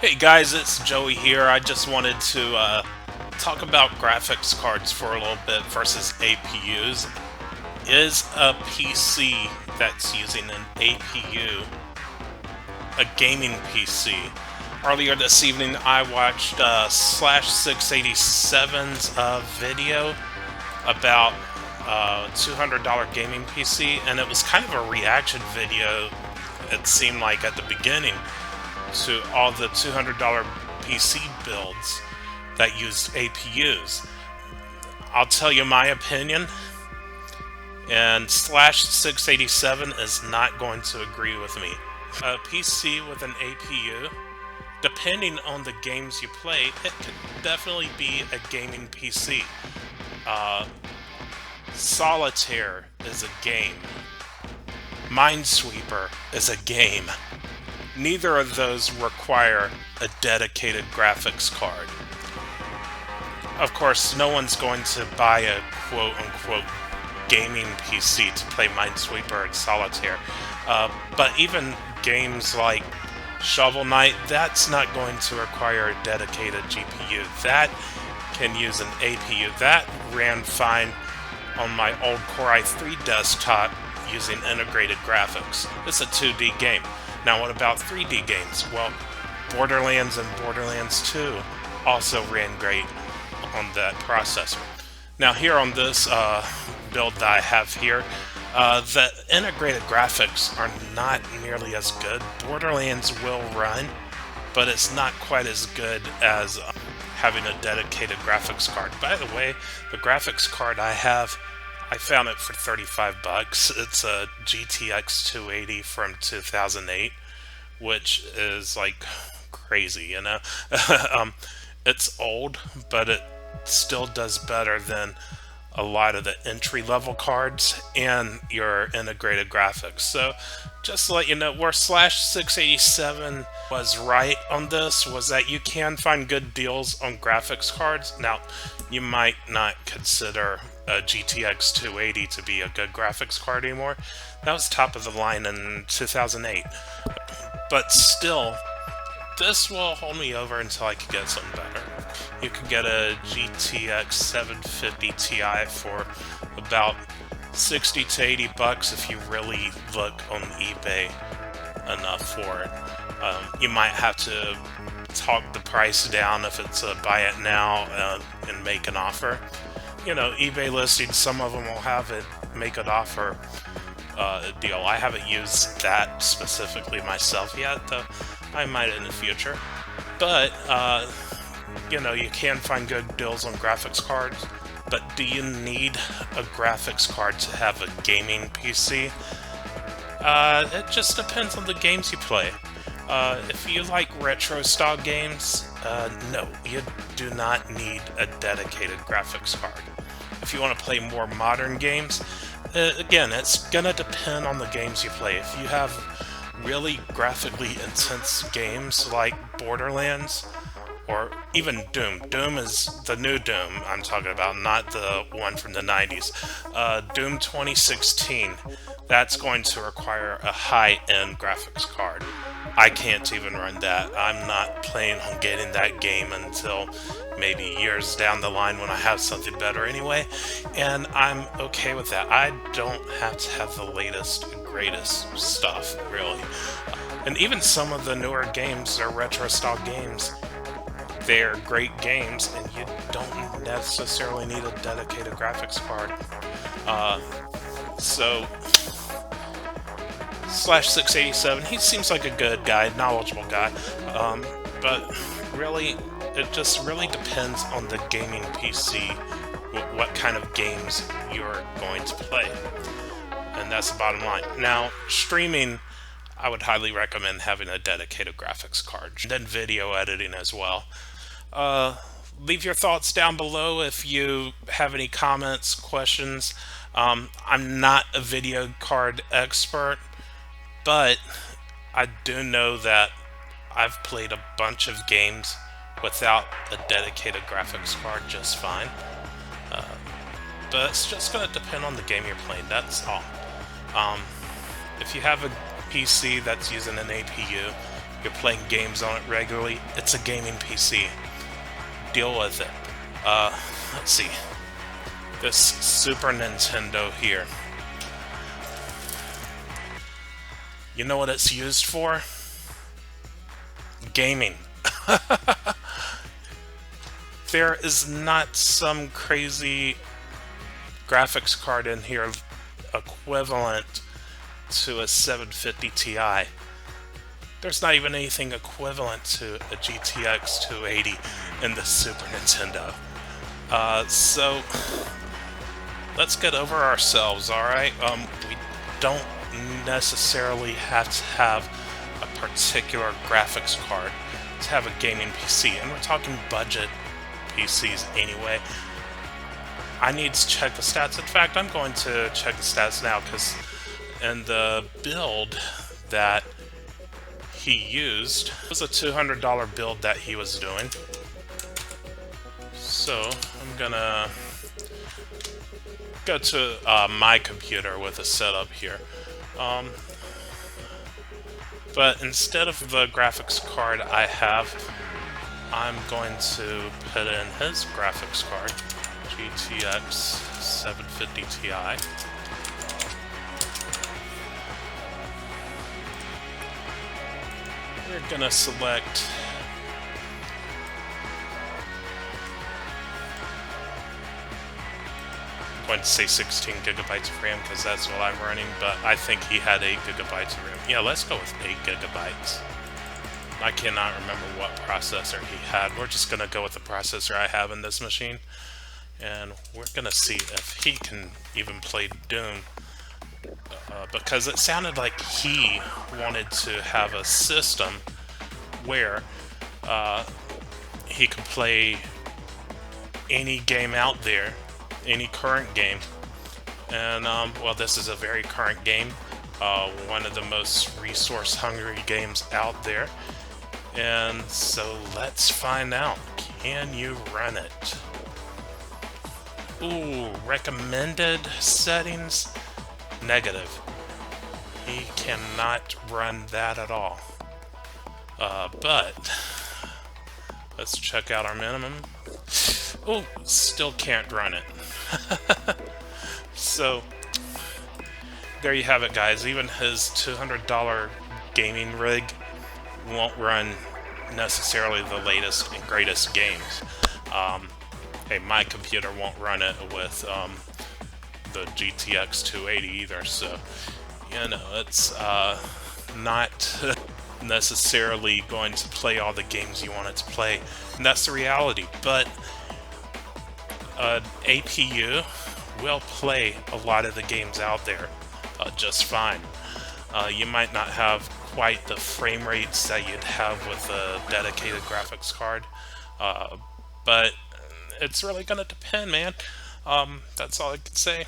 Hey guys, it's Joey here. I just wanted to talk about graphics cards for a little bit versus APUs. Is a PC that's using an APU a gaming PC? Earlier this evening, I watched Slash 687's video about $200 gaming PC, and it was kind of a reaction video, it seemed like, at the beginning to all the $200 PC builds that use APUs. I'll tell you my opinion, and Slash 687 is not going to agree with me. A PC with an APU, depending on the games you play, it could definitely be a gaming PC. Uh, Solitaire is a game. Minesweeper is a game. Neither of those require a dedicated graphics card. Of course, no one's going to buy a quote-unquote gaming PC to play Minesweeper and Solitaire. But even games like Shovel Knight, that's not going to require a dedicated GPU. That can use an APU. That ran fine on my old Core i3 desktop using integrated graphics. It's a 2D game. Now, what about 3D games? Well, Borderlands and Borderlands 2 also ran great on that processor. Now, here on this build that I have here, the integrated graphics are not nearly as good. Borderlands will run, but it's not quite as good as having a dedicated graphics card. By the way, the graphics card I have, I found it for 35 bucks. It's a GTX 280 from 2008, which is like crazy, you know? It's old, but it still does better than a lot of the entry-level cards and your integrated graphics. So just to let you know, where Slash 687 was right on this was that you can find good deals on graphics cards. Now, you might not consider a GTX 280 to be a good graphics card anymore. That was top of the line in 2008. But still, this will hold me over until I can get something better. You can get a GTX 750 Ti for about 60 to 80 bucks if you really look on eBay enough for it. You might have to talk the price down if it's a buy it now and make an offer. You know, eBay listings, some of them will have it make an offer deal. I haven't used that specifically myself yet, though I might in the future. But, you know, you can find good deals on graphics cards. But do you need a graphics card to have a gaming PC? It just depends on the games you play. If you like retro-style games, no, you do not need a dedicated graphics card. If you want to play more modern games, again, it's gonna depend on the games you play. If you have really graphically intense games like Borderlands, or even Doom. Doom is the new Doom I'm talking about, not the one from the 90s. Doom 2016, that's going to require a high-end graphics card. I can't even run that. I'm not planning on getting that game until maybe years down the line when I have something better anyway, and I'm okay with that. I don't have to have the latest and greatest stuff, really. And even some of the newer games, they're retro-style games, they're great games, and you don't necessarily need a dedicated graphics card. So Slash 687, he seems like a good guy, knowledgeable guy, but really, it just really depends on the gaming PC, what kind of games you're going to play, and that's the bottom line. Now, streaming, I would highly recommend having a dedicated graphics card, and then video editing as well. Leave your thoughts down below if you have any comments, questions. I'm not a video card expert, but I do know that I've played a bunch of games without a dedicated graphics card just fine. But it's just going to depend on the game you're playing, that's all. If you have a PC that's using an APU, you're playing games on it regularly, it's a gaming PC. Deal with it. Let's see. This Super Nintendo here. You know what it's used for? Gaming. There is not some crazy graphics card in here equivalent to a 750 Ti. There's not even anything equivalent to a GTX 280 in the Super Nintendo. So let's get over ourselves, alright? We don't necessarily have to have a particular graphics card to have a gaming PC, and we're talking budget PCs anyway. I need to check the stats. In fact, I'm going to check the stats now, because in the build that he used was a $200 build that he was doing. So I'm gonna go to my computer with a setup here. But instead of the graphics card I have, I'm going to put in his graphics card, GTX 750 Ti. We're gonna select I'm going to say 16 gigabytes of RAM because that's what I'm running, but I think he had 8 gigabytes of RAM. Yeah, let's go with 8 gigabytes. I cannot remember what processor he had. We're just going to go with the processor I have in this machine, and we're going to see if he can even play Doom, because it sounded like he wanted to have a system where he could play any game out there, any current game. And well, this is a very current game, one of the most resource hungry games out there, and so let's find out. Can you run it? Ooh, recommended settings, negative. He cannot run that at all. But let's check out our minimum. Oh, still can't run it. So there you have it, guys. Even his $200 gaming rig won't run necessarily the latest and greatest games. Hey, my computer won't run it with the GTX 280 either, so you know, it's not necessarily going to play all the games you want it to play, and that's the reality. But an APU will play a lot of the games out there just fine. You might not have quite the frame rates that you'd have with a dedicated graphics card, but it's really going to depend, man. That's all I can say.